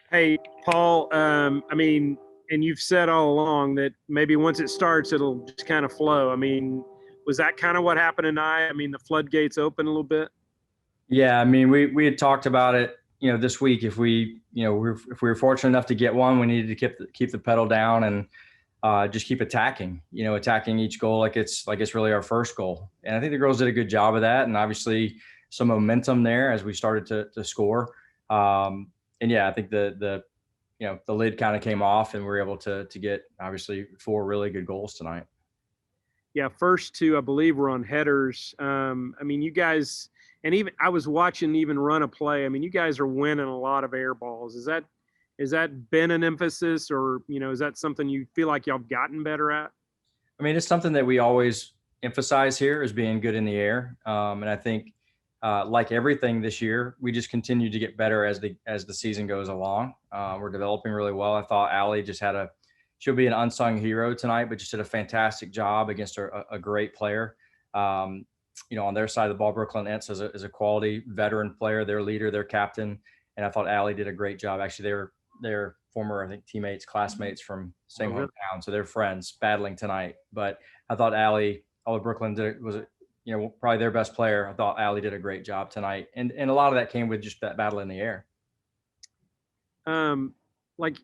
Hey, Paul, and you've said all along that maybe once it starts, it'll just kind of flow. Was that kind of what happened tonight? The floodgates open a little bit. Yeah, I mean, we had talked about it, this week. If if we were fortunate enough to get one, we needed to keep the pedal down and just keep attacking. Attacking each goal like it's really our first goal. And I think the girls did a good job of that, and obviously some momentum there as we started to score. And yeah, I think the lid kind of came off, and we were able to get obviously four really good goals tonight. Yeah, first two, I believe, were on headers. You guys, and even I was watching even run a play. You guys are winning a lot of air balls. Is that been an emphasis, or is that something you feel like y'all have gotten better at? I mean, it's something that we always emphasize here is being good in the air. And I think, like everything this year, we just continue to get better as the season goes along. We're developing really well. I thought Allie she'll be an unsung hero tonight, but just did a fantastic job against a great player. Um, on their side of the ball, Brooklyn Entz is a quality veteran player, their leader, their captain, and I thought Allie did a great job. Actually, they're former, I think, teammates, classmates from Oh, same really? hometown, so they're friends battling tonight. But I thought Allie, although Brooklyn was probably their best player, I thought Allie did a great job tonight, and a lot of that came with just that battle in the air. Um, like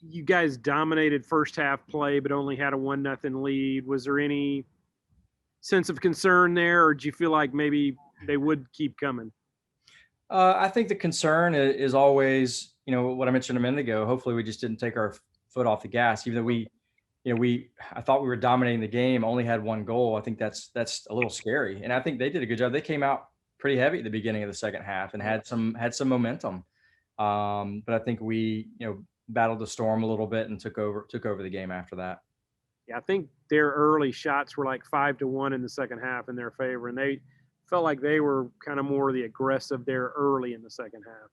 you guys dominated first half play, but only had a 1-0 lead. Was there any sense of concern there, or do you feel like maybe they would keep coming? I think the concern is always, what I mentioned a minute ago. Hopefully, we just didn't take our foot off the gas, even though I thought we were dominating the game, only had one goal. I think that's a little scary, and I think they did a good job. They came out pretty heavy at the beginning of the second half and had some momentum. But I think we, battled the storm a little bit and took over the game after that. Yeah, I think their early shots were like 5-1 in the second half in their favor, and they felt like they were kind of more the aggressive there early in the second half.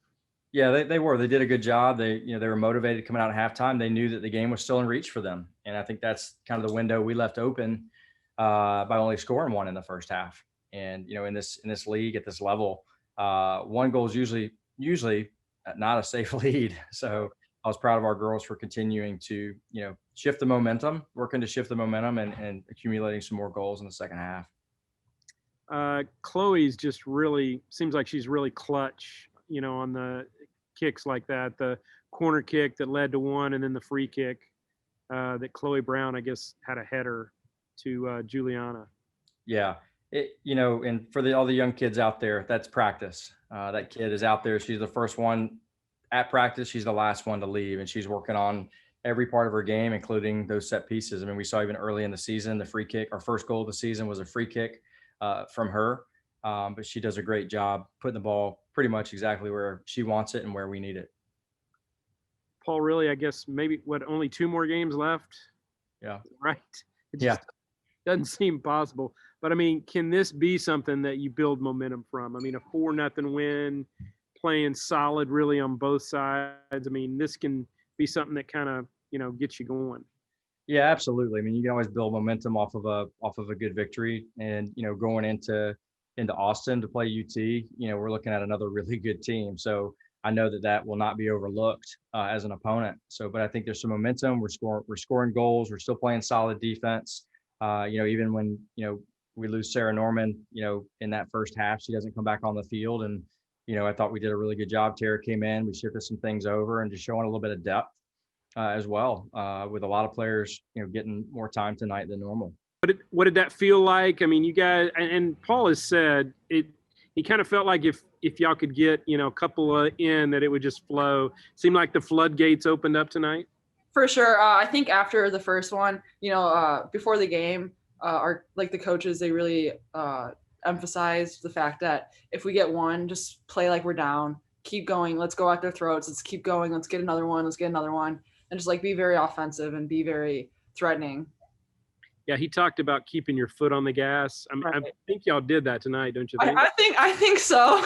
Yeah, they did a good job. They were motivated coming out at halftime. They knew that the game was still in reach for them, and I think that's kind of the window we left open by only scoring one in the first half. And in this league at this level, one goal is usually not a safe lead. So I was proud of our girls for continuing to shift the momentum, working to shift the momentum, and accumulating some more goals in the second half. Chloe's just really seems like she's really clutch, on the kicks like that. The corner kick that led to one, and then the free kick that Chloe Brown, I guess, had a header to Juliana. Yeah. And for all the young kids out there, that's practice. That kid is out there. She's the first one at practice. She's the last one to leave, and she's working on every part of her game, including those set pieces. I mean, we saw even early in the season, the free kick, our first goal of the season was a free kick from her. But she does a great job putting the ball pretty much exactly where she wants it and where we need it. Paul, really, I guess maybe what, only two more games left, Yeah. right? It Yeah. just doesn't seem possible. But can this be something that you build momentum from? A 4-0 win, playing solid really on both sides. This can be something that kind of, gets you going. Yeah, absolutely. I mean, you can always build momentum off of a good victory, and going into Austin to play UT, we're looking at another really good team. So I know that will not be overlooked as an opponent. So, but I think there's some momentum. We're scoring goals. We're still playing solid defense. Even when we lose Sarah Norman, in that first half, she doesn't come back on the field, and I thought we did a really good job. Tara came in, we shifted some things over, and just showing a little bit of depth as well, with a lot of players, getting more time tonight than normal. What did that feel like? You guys, and Paul has said it. He kind of felt like if y'all could get a couple in, that it would just flow. Seemed like the floodgates opened up tonight. For sure. I think after the first one, before the game, the coaches, they really emphasized the fact that if we get one, just play like we're down, keep going, let's go at their throats, let's keep going, let's get another one, and just be very offensive and be very threatening. Yeah, he talked about keeping your foot on the gas. Right. I think y'all did that tonight, don't you think? I think so.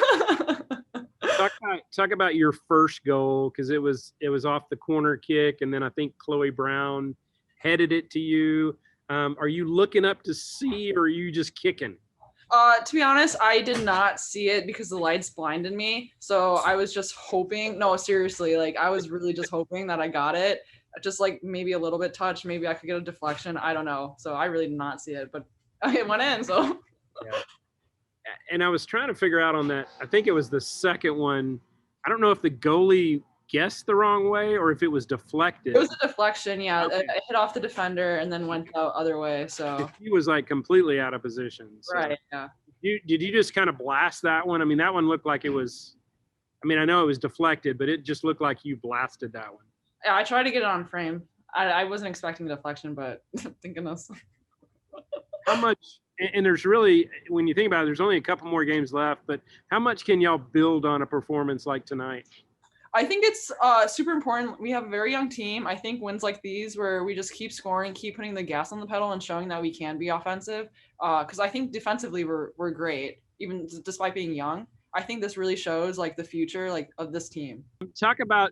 Talk about your first goal, because it was off the corner kick, and then I think Chloe Brown headed it to you. Are you looking up to see, or are you just kicking? To be honest, I did not see it because the lights blinded me. So I was just hoping. No, seriously, like I was really just hoping that I got it. Just like maybe a little bit touch. Maybe I could get a deflection. I don't know. So I really did not see it, but it went in. So Yeah. And I was trying to figure out on that. I think it was the second one. I don't know if the goalie guessed the wrong way or if it was deflected. it was a deflection. Yeah, Okay. it hit off the defender and then went the other way. So He was like completely out of position. So. right, yeah. Did you just kind of blast that one? I mean, that one looked like it was. I mean, I know it was deflected, but it just looked like you blasted that one. Yeah, I tried to get it on frame. I wasn't expecting the deflection, but thank goodness. How much? And there's really, when you think about it, there's only a couple more games left. But how much can y'all build on a performance like tonight? I think it's super important. We have a very young team. I think wins like these, where we just keep scoring, keep putting the gas on the pedal, and showing that we can be offensive. Because I think defensively we're great, even despite being young. I think this really shows like the future like of this team. Talk about,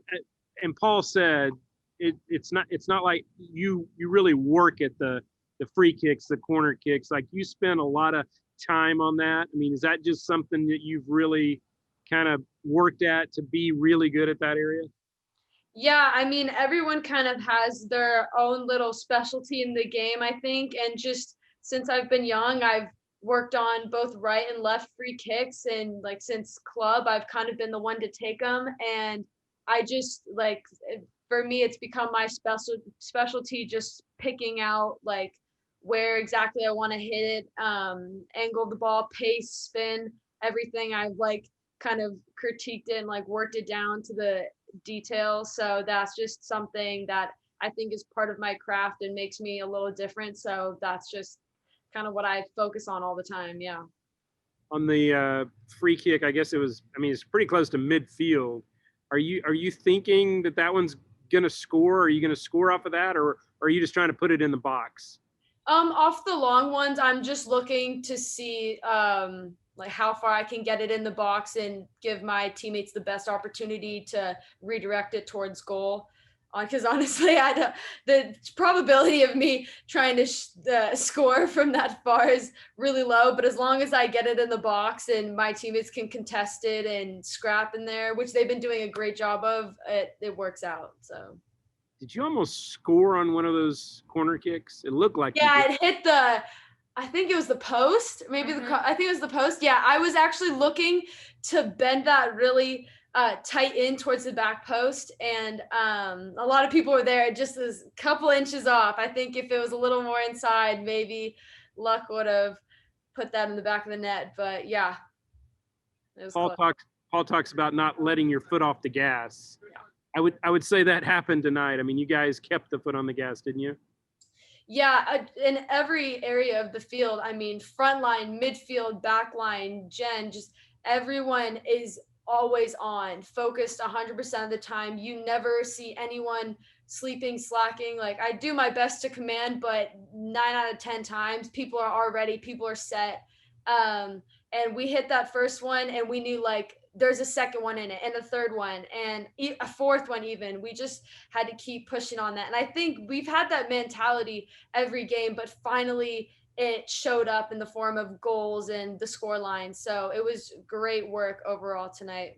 and Paul said it's not like you really work at the free kicks, the corner kicks. Like you spend a lot of time on that. I mean, is that just something that you've really kind of worked at to be really good at that area? Yeah, I mean, everyone kind of has their own little specialty in the game, I think. And just since I've been young, I've worked on both right and left free kicks. And like since club, I've kind of been the one to take them. And I just like, for me, it's become my specialty, just picking out like where exactly I want to hit it, angle the ball, pace, spin, everything. I've like kind of critiqued it and like worked it down to the details. So that's just something that I think is part of my craft and makes me a little different. So that's just kind of what I focus on all the time. Yeah. On the free kick, I guess it was. I mean, it's pretty close to midfield. Are you thinking that one's gonna score? Are you gonna score off of that, or are you just trying to put it in the box? Off the long ones, I'm just looking to see like how far I can get it in the box and give my teammates the best opportunity to redirect it towards goal. Because honestly, the probability of me trying to score from that far is really low. But as long as I get it in the box and my teammates can contest it and scrap in there, which they've been doing a great job of, it works out. So. Did you almost score on one of those corner kicks? It looked like yeah, it hit I think it was the post, maybe I think it was the post. Yeah, I was actually looking to bend that really tight in towards the back post, and a lot of people were there. It just was a couple inches off. I think if it was a little more inside, maybe luck would have put that in the back of the net. But yeah, it was Paul talks about not letting your foot off the gas. Yeah. I would say that happened tonight. I mean, you guys kept the foot on the gas, didn't you? Yeah, in every area of the field. I mean, front line, midfield, back line, just everyone is always on, focused 100% of the time. You never see anyone sleeping, slacking. Like I do my best to command, but 9 out of 10 times people are set. And we hit that first one and we knew like there's a second one in it and a third one and a fourth one even. We just had to keep pushing on that. And I think we've had that mentality every game, but finally it showed up in the form of goals and the score line. So it was great work overall tonight.